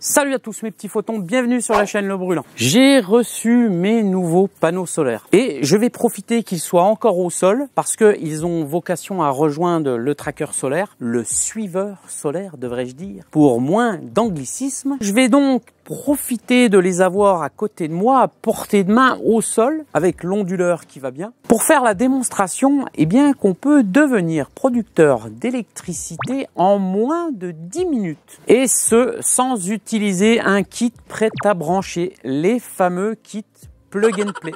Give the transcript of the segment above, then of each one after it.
Salut à tous mes petits photons, bienvenue sur la chaîne Le Brûlant. J'ai reçu mes nouveaux panneaux solaires et je vais profiter qu'ils soient encore au sol parce qu'ils ont vocation à rejoindre le tracker solaire, le suiveur solaire devrais-je dire, pour moins d'anglicisme. Je vais donc profiter de les avoir à côté de moi, à portée de main au sol, avec l'onduleur qui va bien, pour faire la démonstration qu'on peut devenir producteur d'électricité en moins de 10 minutes. Et ce, sans utiliser un kit prêt à brancher, les fameux kits plug and play.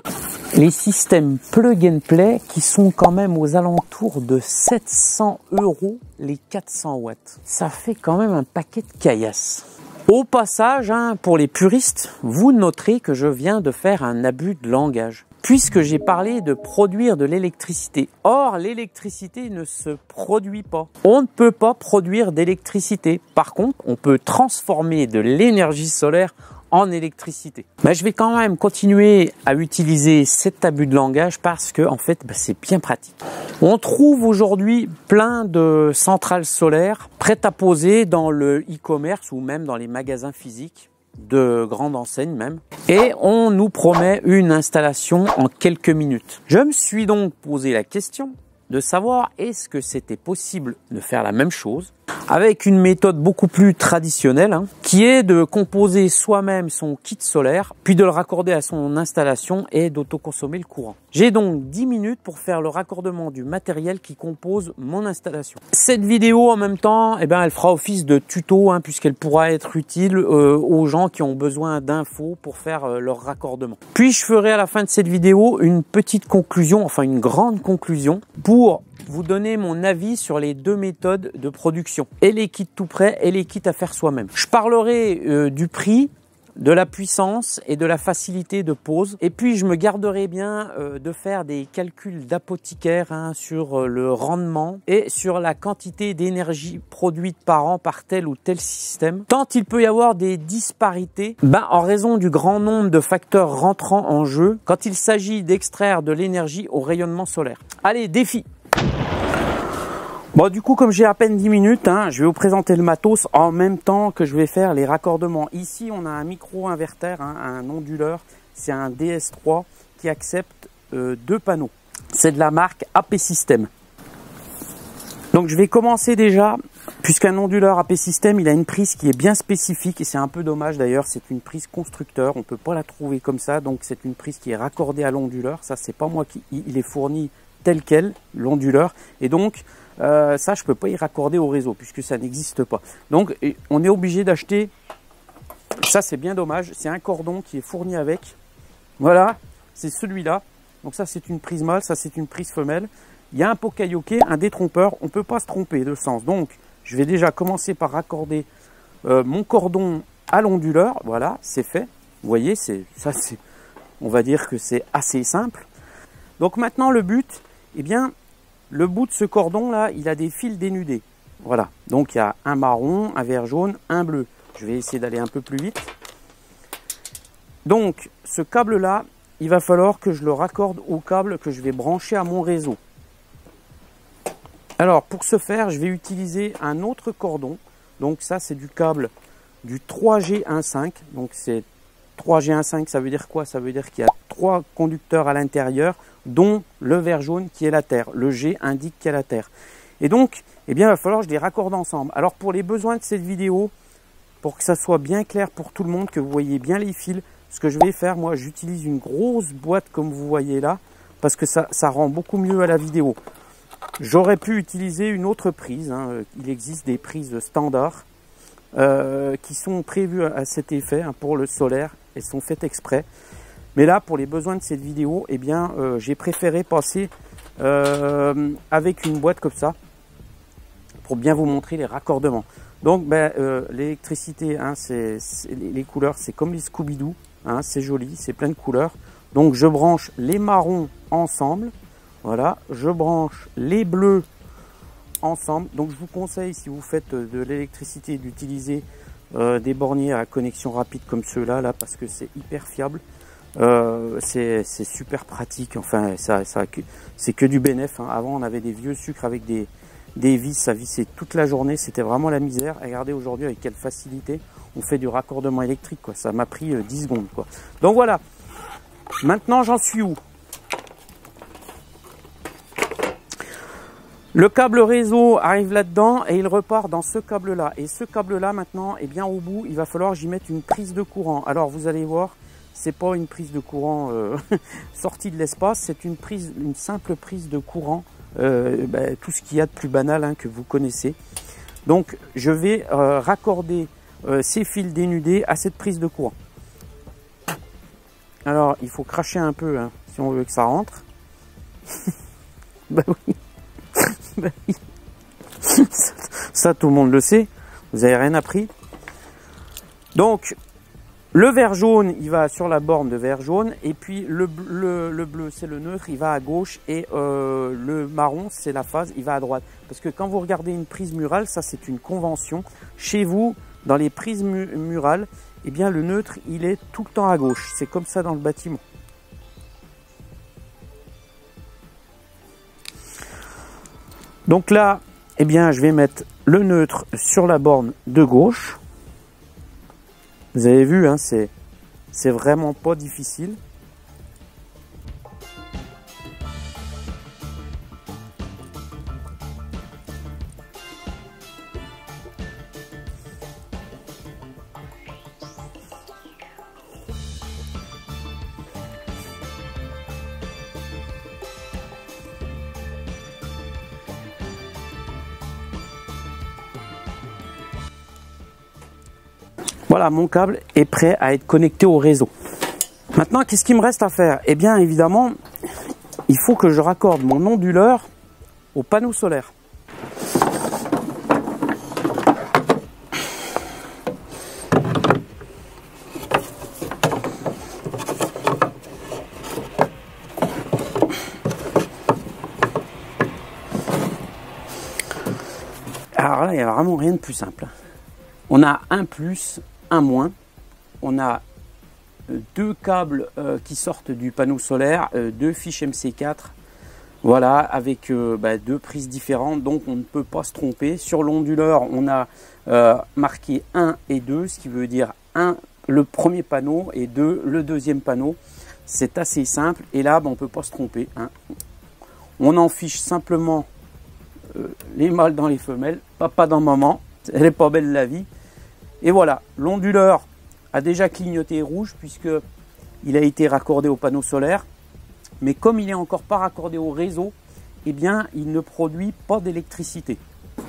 Les systèmes plug and play qui sont quand même aux alentours de 700 € les 400 watts. Ça fait quand même un paquet de caillasses. Au passage, pour les puristes, vous noterez que je viens de faire un abus de langage, puisque j'ai parlé de produire de l'électricité. Or, l'électricité ne se produit pas. On ne peut pas produire d'électricité. Par contre, on peut transformer de l'énergie solaire en électricité. Je vais quand même continuer à utiliser cet abus de langage parce que en fait c'est bien pratique. On trouve aujourd'hui plein de centrales solaires prêtes à poser dans le e-commerce ou même dans les magasins physiques de grandes enseignes même, et on nous promet une installation en quelques minutes. Je me suis donc posé la question de savoir est-ce que c'était possible de faire la même chose avec une méthode beaucoup plus traditionnelle, qui est de composer soi-même son kit solaire, puis de le raccorder à son installation et d'autoconsommer le courant. J'ai donc 10 minutes pour faire le raccordement du matériel qui compose mon installation. Cette vidéo en même temps, elle fera office de tuto, puisqu'elle pourra être utile aux gens qui ont besoin d'infos pour faire leur raccordement. Puis je ferai à la fin de cette vidéo une petite conclusion, enfin une grande conclusion, pour vous donner mon avis sur les deux méthodes de production, et les kits tout prêts et les kits à faire soi-même. Je parlerai du prix, de la puissance et de la facilité de pose, et puis je me garderai bien de faire des calculs d'apothicaire sur le rendement et sur la quantité d'énergie produite par an par tel ou tel système, tant il peut y avoir des disparités en raison du grand nombre de facteurs rentrant en jeu quand il s'agit d'extraire de l'énergie au rayonnement solaire. Allez, défi! Du coup, comme j'ai à peine 10 minutes, je vais vous présenter le matos en même temps que je vais faire les raccordements. Ici, on a un micro-inverteur, un onduleur. C'est un DS3 qui accepte 2 panneaux. C'est de la marque AP System. Donc, je vais commencer déjà, puisqu'un onduleur AP System, il a une prise qui est bien spécifique et c'est un peu dommage d'ailleurs. C'est une prise constructeur, on ne peut pas la trouver comme ça. Donc, c'est une prise qui est raccordée à l'onduleur. Ça, c'est pas moi il est fourni tel quel, l'onduleur. Et donc, ça, je peux pas y raccorder au réseau puisque ça n'existe pas. Donc, on est obligé d'acheter. Ça, c'est bien dommage. C'est un cordon qui est fourni avec. Voilà, c'est celui-là. Donc ça, c'est une prise mâle. Ça, c'est une prise femelle. Il y a un pocayoke, un détrompeur. On peut pas se tromper de sens. Donc, je vais déjà commencer par raccorder mon cordon à l'onduleur. Voilà, c'est fait. Vous voyez, on va dire que c'est assez simple. Donc maintenant, le but, le bout de ce cordon là, il a des fils dénudés. Voilà, donc il y a un marron, un vert jaune, un bleu. Je vais essayer d'aller un peu plus vite. Donc ce câble là, il va falloir que je le raccorde au câble que je vais brancher à mon réseau. Alors pour ce faire, je vais utiliser un autre cordon. Donc ça, c'est du câble du 3G15. Donc c'est 3G15, ça veut dire quoi? Ça veut dire qu'il y a 3 conducteurs à l'intérieur, dont le vert jaune qui est la terre. Le G indique qu'il y a la terre. Et donc, il va falloir que je les raccorde ensemble. Alors pour les besoins de cette vidéo, pour que ça soit bien clair pour tout le monde, que vous voyez bien les fils, ce que je vais faire, moi j'utilise une grosse boîte comme vous voyez là, parce que ça rend beaucoup mieux à la vidéo. J'aurais pu utiliser une autre prise, il existe des prises standards qui sont prévues à cet effet pour le solaire, elles sont faites exprès. Mais là, pour les besoins de cette vidéo, j'ai préféré passer avec une boîte comme ça pour bien vous montrer les raccordements. Donc, l'électricité, les couleurs, c'est comme les Scooby-Doo, c'est joli, c'est plein de couleurs. Donc, je branche les marrons ensemble, voilà, je branche les bleus ensemble. Donc, je vous conseille, si vous faites de l'électricité, d'utiliser des borniers à connexion rapide comme ceux-là, parce que c'est hyper fiable. C'est super pratique, enfin c'est que du bénéf. Avant on avait des vieux sucres avec des des vis à visser toute la journée. C'était vraiment la misère. Et regardez aujourd'hui avec quelle facilité on fait du raccordement électrique, quoi. Ça m'a pris 10 secondes, quoi. Donc voilà. Maintenant, j'en suis où? Le câble réseau arrive là-dedans et il repart dans ce câble-là. Et ce câble-là, maintenant, eh bien, au bout, il va falloir que j'y mette une prise de courant. Alors, vous allez voir, c'est pas une prise de courant sortie de l'espace, c'est une simple prise de courant, tout ce qu'il y a de plus banal, hein, que vous connaissez. Donc, je vais raccorder ces fils dénudés à cette prise de courant. Alors, il faut cracher un peu, hein, si on veut que ça rentre. Bah oui. Bah oui. Ça, tout le monde le sait. Vous n'avez rien appris. Donc, le vert jaune, il va sur la borne de vert jaune. Et puis, le bleu, c'est le neutre, il va à gauche. Et le marron, c'est la phase, il va à droite. Parce que quand vous regardez une prise murale, ça, c'est une convention. Chez vous, dans les prises murales, eh bien, le neutre, il est tout le temps à gauche. C'est comme ça dans le bâtiment. Donc là, eh bien, je vais mettre le neutre sur la borne de gauche. Vous avez vu, hein, c'est vraiment pas difficile. Voilà, mon câble est prêt à être connecté au réseau. Maintenant, qu'est-ce qu'il me reste à faire? Eh bien, évidemment, il faut que je raccorde mon onduleur au panneau solaire. Alors là, il n'y a vraiment rien de plus simple. On a un plus, un moins. On a deux câbles qui sortent du panneau solaire, deux fiches MC4, voilà, avec deux prises différentes, donc on ne peut pas se tromper. Sur l'onduleur, on a marqué 1 et 2, ce qui veut dire 1 le premier panneau et 2 le deuxième panneau. C'est assez simple et là, on ne peut pas se tromper, hein. On en fiche simplement les mâles dans les femelles, papa dans maman, elle n'est pas belle la vie. Et voilà, l'onduleur a déjà clignoté rouge puisque il a été raccordé au panneau solaire. Mais comme il n'est encore pas raccordé au réseau, eh bien, il ne produit pas d'électricité.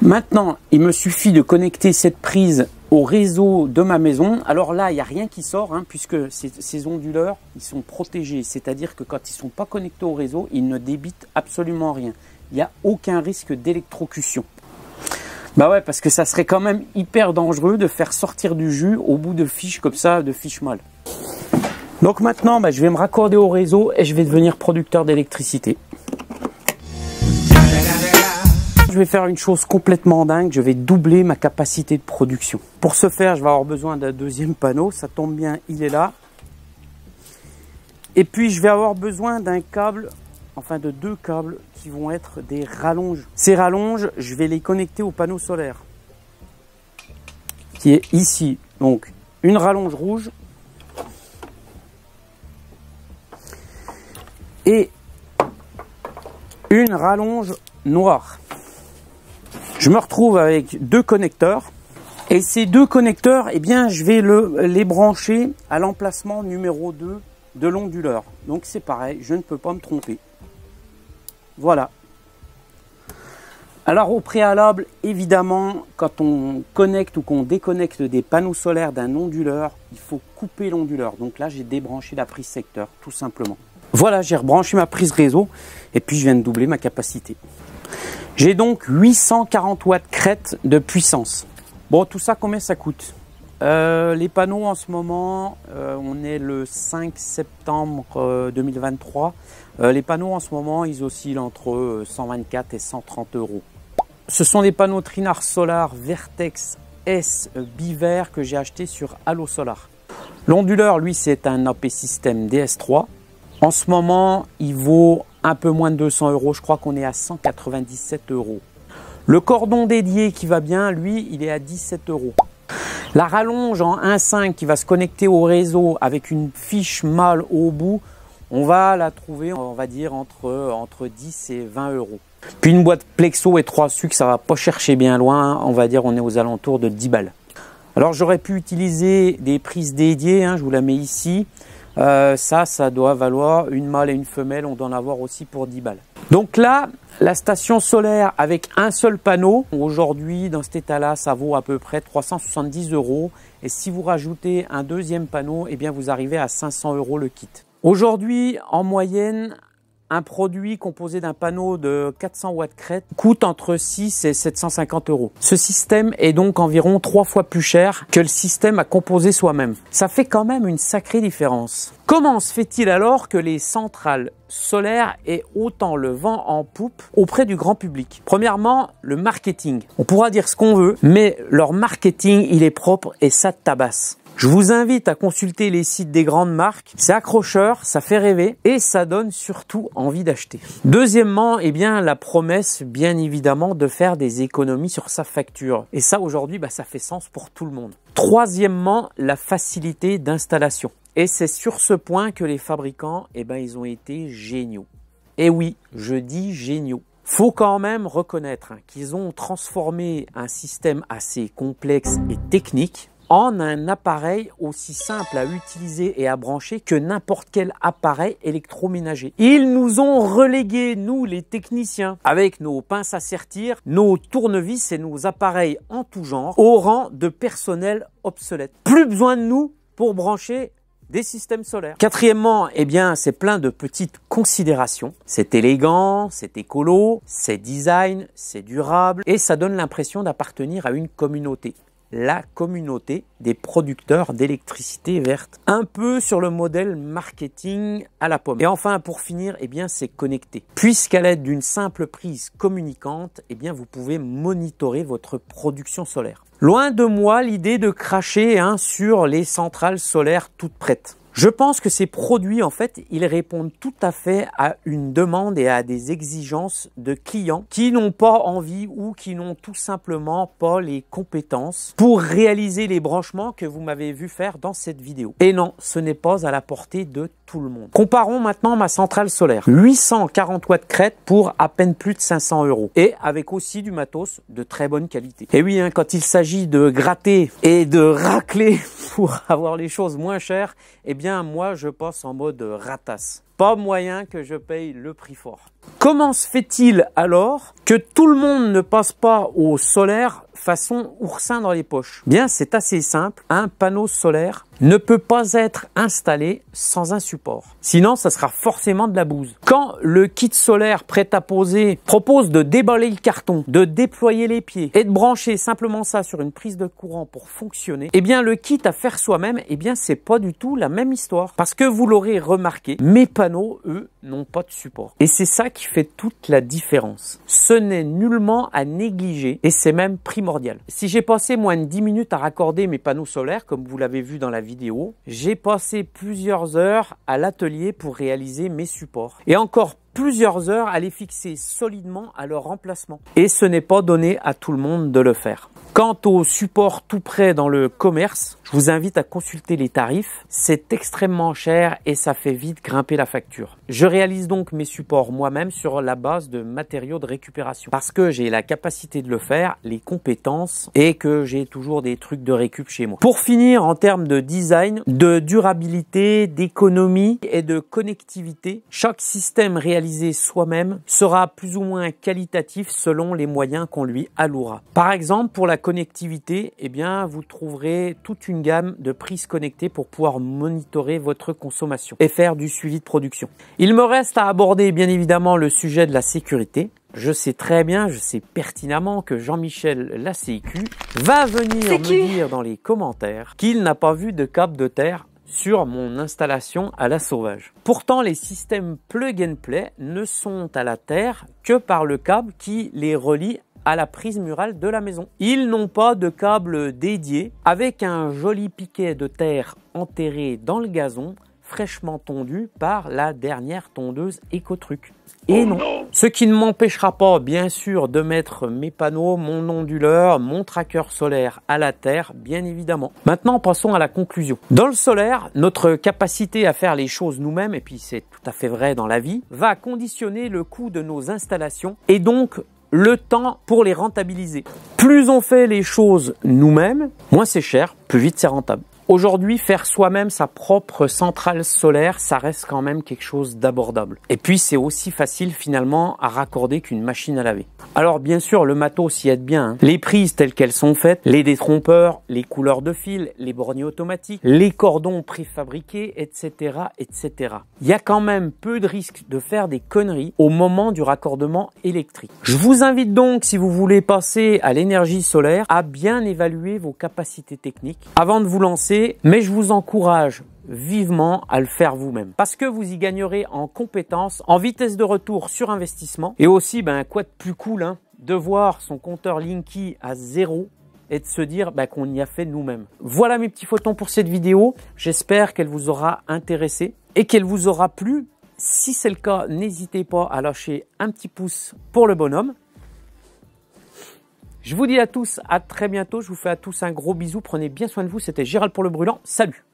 Maintenant, il me suffit de connecter cette prise au réseau de ma maison. Alors là, il n'y a rien qui sort, hein, puisque ces onduleurs, ils sont protégés. C'est-à-dire que quand ils ne sont pas connectés au réseau, ils ne débitent absolument rien. Il n'y a aucun risque d'électrocution. Bah ouais, parce que ça serait quand même hyper dangereux de faire sortir du jus au bout de fiches comme ça, de fiches mâles. Donc maintenant, je vais me raccorder au réseau et je vais devenir producteur d'électricité. Je vais faire une chose complètement dingue, je vais doubler ma capacité de production. Pour ce faire, je vais avoir besoin d'un deuxième panneau, ça tombe bien, il est là. Et puis je vais avoir besoin d'un câble, enfin de deux câbles qui vont être des rallonges. Ces rallonges, je vais les connecter au panneau solaire qui est ici. Donc une rallonge rouge et une rallonge noire. Je me retrouve avec deux connecteurs et ces deux connecteurs, eh bien, je vais les brancher à l'emplacement numéro 2 de l'onduleur. Donc c'est pareil, je ne peux pas me tromper. Voilà. Alors au préalable, évidemment, quand on connecte ou qu'on déconnecte des panneaux solaires d'un onduleur, il faut couper l'onduleur. Donc là, j'ai débranché la prise secteur, tout simplement. Voilà, j'ai rebranché ma prise réseau et puis je viens de doubler ma capacité. J'ai donc 840 watts crête de puissance. Bon, tout ça, combien ça coûte? Les panneaux en ce moment, on est le 5 septembre 2023. Les panneaux en ce moment, ils oscillent entre 124 et 130 euros. Ce sont des panneaux Trinars Solar Vertex S bivert que j'ai acheté sur Allo Solar. L'onduleur, lui, c'est un AP System DS3. En ce moment, il vaut un peu moins de 200 euros. Je crois qu'on est à 197 euros. Le cordon dédié qui va bien, lui, il est à 17 €. La rallonge en 1.5 qui va se connecter au réseau avec une fiche mâle au bout, on va la trouver, on va dire, entre 10 et 20 €. Puis une boîte Plexo et 3 sucres, ça va pas chercher bien loin, on va dire on est aux alentours de 10 balles. Alors j'aurais pu utiliser des prises dédiées, je vous la mets ici. Ça doit valoir une mâle et une femelle, on doit en avoir aussi pour 10 balles. Donc là, la station solaire avec un seul panneau, aujourd'hui dans cet état-là, ça vaut à peu près 370 €. Et si vous rajoutez un deuxième panneau, eh bien vous arrivez à 500 € le kit. Aujourd'hui, en moyenne, un produit composé d'un panneau de 400 watts crête coûte entre 6 et 750 €. Ce système est donc environ 3 fois plus cher que le système à composer soi-même. Ça fait quand même une sacrée différence. Comment se fait-il alors que les centrales solaires aient autant le vent en poupe auprès du grand public? Premièrement, le marketing. On pourra dire ce qu'on veut, mais leur marketing, il est propre et ça tabasse. Je vous invite à consulter les sites des grandes marques. C'est accrocheur, ça fait rêver et ça donne surtout envie d'acheter. Deuxièmement, eh bien, la promesse, bien évidemment, de faire des économies sur sa facture. Et ça, aujourd'hui, ça fait sens pour tout le monde. Troisièmement, la facilité d'installation. Et c'est sur ce point que les fabricants, ils ont été géniaux. Et oui, je dis géniaux. Faut quand même reconnaître qu'ils ont transformé un système assez complexe et technique en un appareil aussi simple à utiliser et à brancher que n'importe quel appareil électroménager. Ils nous ont relégués, nous les techniciens, avec nos pinces à sertir, nos tournevis et nos appareils en tout genre, au rang de personnel obsolète. Plus besoin de nous pour brancher des systèmes solaires. Quatrièmement, c'est plein de petites considérations. C'est élégant, c'est écolo, c'est design, c'est durable et ça donne l'impression d'appartenir à une communauté. La communauté des producteurs d'électricité verte. Un peu sur le modèle marketing à la pomme. Et enfin, pour finir, c'est connecté. Puisqu'à l'aide d'une simple prise communicante, vous pouvez monitorer votre production solaire. Loin de moi l'idée de cracher sur les centrales solaires toutes prêtes. Je pense que ces produits, en fait, ils répondent tout à fait à une demande et à des exigences de clients qui n'ont pas envie ou qui n'ont tout simplement pas les compétences pour réaliser les branchements que vous m'avez vu faire dans cette vidéo. Et non, ce n'est pas à la portée de tout le monde. Comparons maintenant ma centrale solaire. 840 watts crête pour à peine plus de 500 € et avec aussi du matos de très bonne qualité. Et oui, quand il s'agit de gratter et de racler pour avoir les choses moins chères, moi je passe en mode ratasse. Pas moyen que je paye le prix fort. Comment se fait-il alors que tout le monde ne passe pas au solaire façon oursin dans les poches? C'est assez simple. Un panneau solaire ne peut pas être installé sans un support. Sinon, ça sera forcément de la bouse. Quand le kit solaire prêt à poser propose de déballer le carton, de déployer les pieds et de brancher simplement ça sur une prise de courant pour fonctionner, le kit à faire soi-même, c'est pas du tout la même histoire. Parce que vous l'aurez remarqué, mes panneaux, eux, n'ont pas de support. Et c'est ça qui fait toute la différence. Ce n'est nullement à négliger et c'est même primordial. Si j'ai passé moins de 10 minutes à raccorder mes panneaux solaires, comme vous l'avez vu dans la vidéo, j'ai passé plusieurs heures à l'atelier pour réaliser mes supports. Et encore plusieurs heures à les fixer solidement à leur emplacement. Et ce n'est pas donné à tout le monde de le faire. Quant au support tout prêt dans le commerce, je vous invite à consulter les tarifs. C'est extrêmement cher et ça fait vite grimper la facture. Je réalise donc mes supports moi-même sur la base de matériaux de récupération parce que j'ai la capacité de le faire, les compétences et que j'ai toujours des trucs de récup chez moi. Pour finir, en termes de design, de durabilité, d'économie et de connectivité, chaque système réalisé soi-même sera plus ou moins qualitatif selon les moyens qu'on lui allouera. Par exemple, pour la connectivité, vous trouverez toute une gamme de prises connectées pour pouvoir monitorer votre consommation et faire du suivi de production. Il me reste à aborder bien évidemment le sujet de la sécurité. Je sais très bien, je sais pertinemment que Jean-Michel, la Sécu, va venir me dire dans les commentaires qu'il n'a pas vu de câble de terre sur mon installation à la sauvage. Pourtant, les systèmes plug and play ne sont à la terre que par le câble qui les relie à la prise murale de la maison. Ils n'ont pas de câble dédié avec un joli piquet de terre enterré dans le gazon fraîchement tondu par la dernière tondeuse Ecotruc. Et non, ce qui ne m'empêchera pas bien sûr de mettre mes panneaux, mon onduleur, mon tracker solaire à la terre, bien évidemment. Maintenant, passons à la conclusion. Dans le solaire, notre capacité à faire les choses nous-mêmes, et puis c'est tout à fait vrai dans la vie, va conditionner le coût de nos installations et donc le temps pour les rentabiliser. Plus on fait les choses nous-mêmes, moins c'est cher, plus vite c'est rentable. Aujourd'hui, faire soi-même sa propre centrale solaire, ça reste quand même quelque chose d'abordable. Et puis, c'est aussi facile finalement à raccorder qu'une machine à laver. Alors bien sûr, le matos y aide bien. Les prises telles qu'elles sont faites, les détrompeurs, les couleurs de fil, les borniers automatiques, les cordons préfabriqués, etc., etc. Il y a quand même peu de risques de faire des conneries au moment du raccordement électrique. Je vous invite donc, si vous voulez passer à l'énergie solaire, à bien évaluer vos capacités techniques avant de vous lancer. Mais je vous encourage vivement à le faire vous-même parce que vous y gagnerez en compétences, en vitesse de retour sur investissement et aussi, quoi de plus cool de voir son compteur Linky à 0 et de se dire qu'on y a fait nous-mêmes. Voilà mes petits photons pour cette vidéo. J'espère qu'elle vous aura intéressé et qu'elle vous aura plu. Si c'est le cas, n'hésitez pas à lâcher un petit pouce pour le bonhomme. Je vous dis à tous à très bientôt. Je vous fais à tous un gros bisou. Prenez bien soin de vous. C'était Gérald pour le brûlant. Salut!